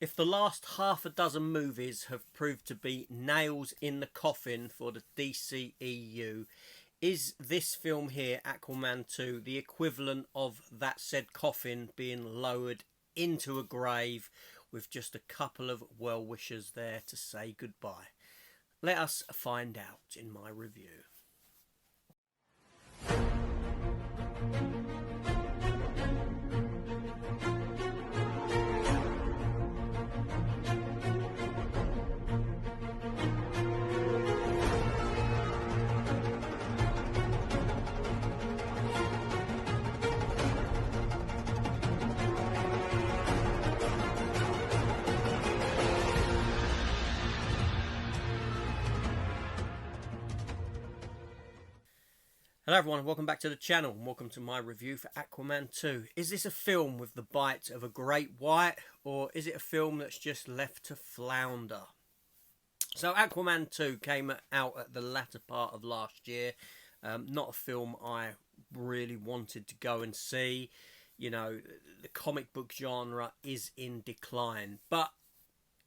If the last half a dozen movies have proved to be nails in the coffin for the DCEU, is this film here, Aquaman 2, the equivalent of that said coffin being lowered into a grave with just a couple of well-wishers there to say goodbye? Let us find out in my review. Hello everyone and welcome back to the channel and welcome to my review for Aquaman 2. Is this a film with the bite of a great white, or is it a film that's just left to flounder? So Aquaman 2 came out at the latter part of last year. Not a film I really wanted to go and see. You know, the comic book genre is in decline, but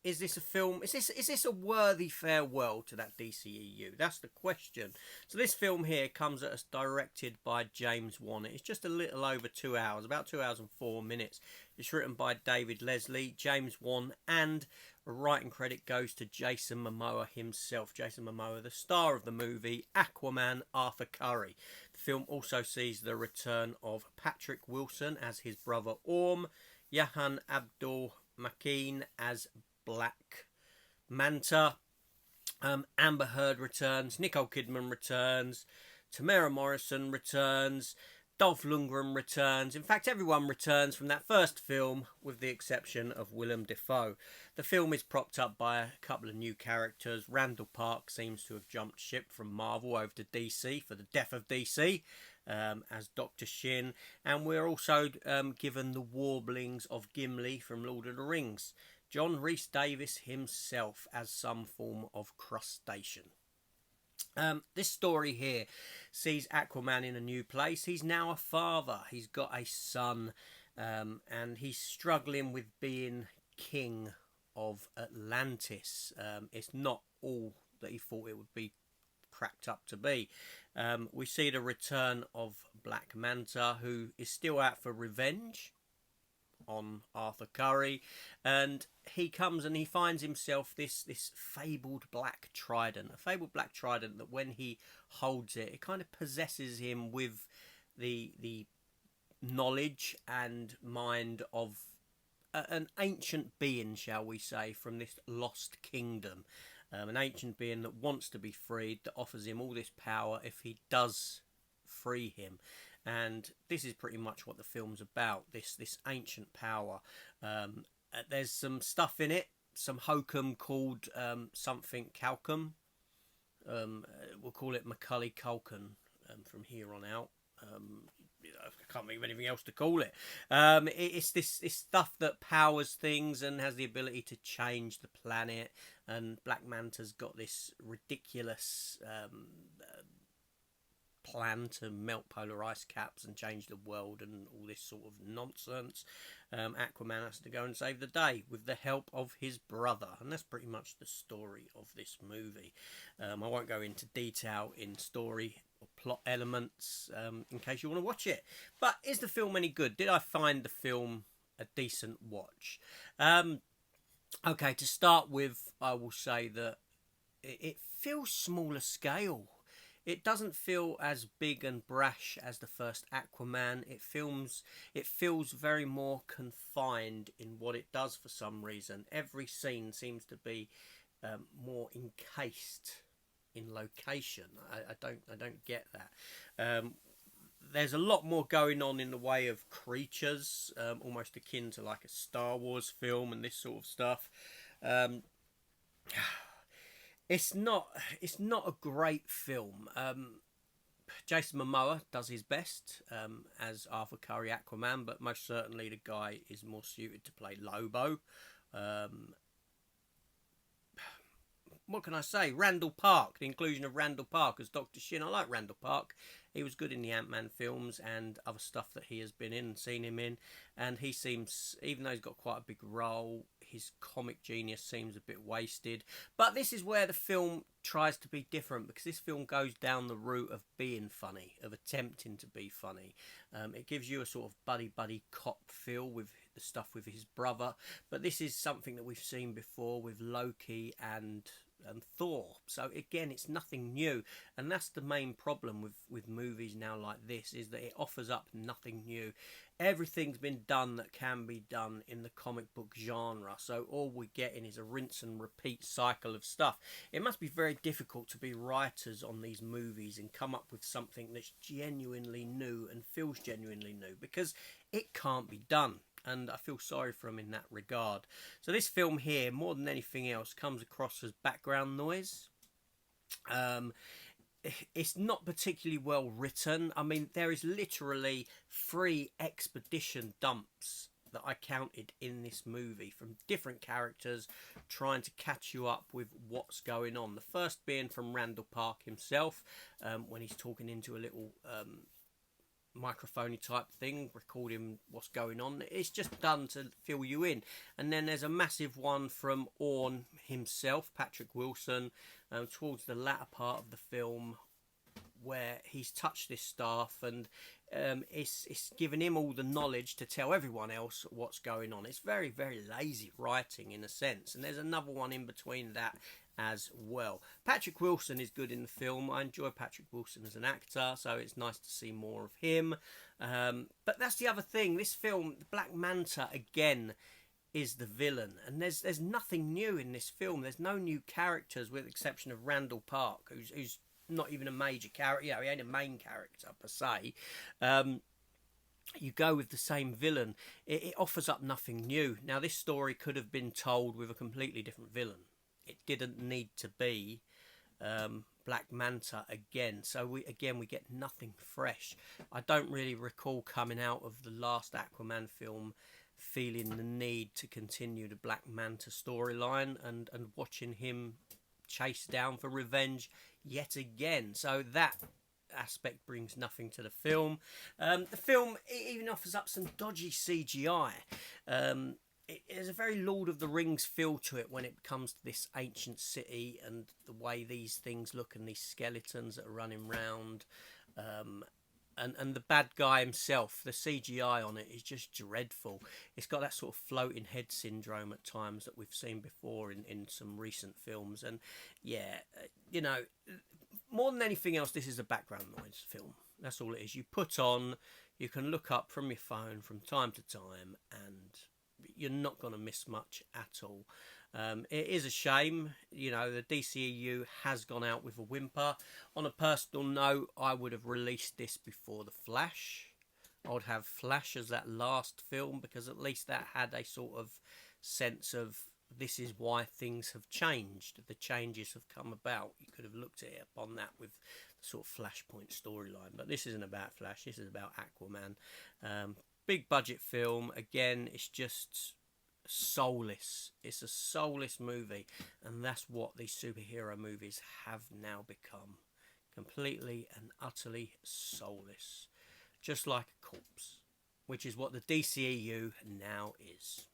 is this a film? Is this a worthy farewell to that DCEU? That's the question. So this film here comes at us directed by James Wan. It's just a little over 2 hours, about 2 hours and 4 minutes. It's written by David Leslie, James Wan, and a writing credit goes to Jason Momoa himself. Jason Momoa, the star of the movie Aquaman, Arthur Curry. The film also sees the return of Patrick Wilson as his brother Orm, Yahan Abdul Mateen as Black Manta, Amber Heard returns, Nicole Kidman returns, Tamara Morrison returns, Dolph Lundgren returns. In fact, everyone returns from that first film with the exception of Willem Dafoe. The film is propped up by a couple of new characters. Randall Park seems to have jumped ship from Marvel over to DC for the death of DC as Dr. Shin, and we're also given the warblings of Gimli from Lord of the Rings. John Rhys Davis himself as some form of crustacean. This story here sees Aquaman in a new place. He's now a father. He's got a son, and he's struggling with being king of Atlantis. It's not all that he thought it would be cracked up to be. We see the return of Black Manta, who is still out for revenge on Arthur Curry, and he comes and he finds himself this fabled black trident, a fabled black trident that when he holds it, it kind of possesses him with the knowledge and mind of an ancient being, shall we say, from this lost kingdom, an ancient being that wants to be freed, that offers him all this power if he does free him. And this is pretty much what the film's about, this ancient power. There's some stuff in it, some hokum called something Calcum. We'll call it Macaulay Culkin from here on out. I can't think of anything else to call it. It's this stuff that powers things and has the ability to change the planet. And Black Manta's got this ridiculous plan to melt polar ice caps and change the world and all this sort of nonsense. Aquaman has to go and save the day with the help of his brother, and that's pretty much the story of this movie. I won't go into detail in story or plot elements in case you want to watch it. But is the film any good? Did I find the film a decent watch? Okay, to start with, I will say that it feels smaller scale. It doesn't feel as big and brash as the first Aquaman. It feels very more confined in what it does for some reason. Every scene seems to be more encased in location. I don't get that. There's a lot more going on in the way of creatures, almost akin to like a Star Wars film and this sort of stuff. It's not a great film. Jason Momoa does his best as Arthur Curry Aquaman, but most certainly the guy is more suited to play Lobo. What can I say? Randall Park, the inclusion of Randall Park as Dr. Shin. I like Randall Park. He was good in the Ant-Man films and other stuff that he has been in and seen him in. And he seems, even though he's got quite a big role, his comic genius seems a bit wasted. But this is where the film tries to be different, because this film goes down the route of being funny, of attempting to be funny. It gives you a sort of buddy cop feel with the stuff with his brother, but this is something that we've seen before with Loki and Thor. So again, it's nothing new, and that's the main problem with movies now like this, is that it offers up nothing new. Everything's been done that can be done in the comic book genre, so all we're getting is a rinse and repeat cycle of stuff. It must be very difficult to be writers on these movies and come up with something that's genuinely new and feels genuinely new, because it can't be done. And I feel sorry for him in that regard. So this film here, more than anything else, comes across as background noise. It's not particularly well written. I mean, there is literally 3 expedition dumps that I counted in this movie from different characters trying to catch you up with what's going on. The first being from Randall Park himself, when he's talking into a little microphone type thing, recording what's going on. It's just done to fill you in. And then there's a massive one from Orn himself, Patrick Wilson, towards the latter part of the film, where he's touched this staff, and it's given him all the knowledge to tell everyone else what's going on. It's very, very lazy writing in a sense. And there's another one in between that as well. Patrick Wilson is good in the film. I enjoy Patrick Wilson as an actor, so it's nice to see more of him. But that's the other thing. This film, Black Manta, again, is the villain, and there's nothing new in this film. There's no new characters, with the exception of Randall Park, who's not even a major character. Yeah, he ain't a main character per se. You go with the same villain. It offers up nothing new. Now, this story could have been told with a completely different villain. It didn't need to be Black Manta again. So we get nothing fresh. I don't really recall coming out of the last Aquaman film feeling the need to continue the Black Manta storyline and watching him chased down for revenge yet again. So that aspect brings nothing to the film. The film even offers up some dodgy CGI. It has a very Lord of the Rings feel to it when it comes to this ancient city and the way these things look, and these skeletons that are running round, and the bad guy himself. The CGI on it is just dreadful. It's got that sort of floating head syndrome at times that we've seen before in some recent films. And yeah, you know, more than anything else, this is a background noise film. That's all it is. You put on, you can look up from your phone from time to time, and you're not going to miss much at all. It is a shame, you know, the DCEU has gone out with a whimper. On a personal note, I would have released this before The Flash. I would have Flash as that last film, because at least that had a sort of sense of, this is why things have changed. The changes have come about. You could have looked at it upon that with the sort of Flashpoint storyline. But this isn't about Flash. This is about Aquaman. Big budget film. Again, it's just soulless. It's a soulless movie. And that's what these superhero movies have now become. Completely and utterly soulless. Just like a corpse. Which is what the DCEU now is.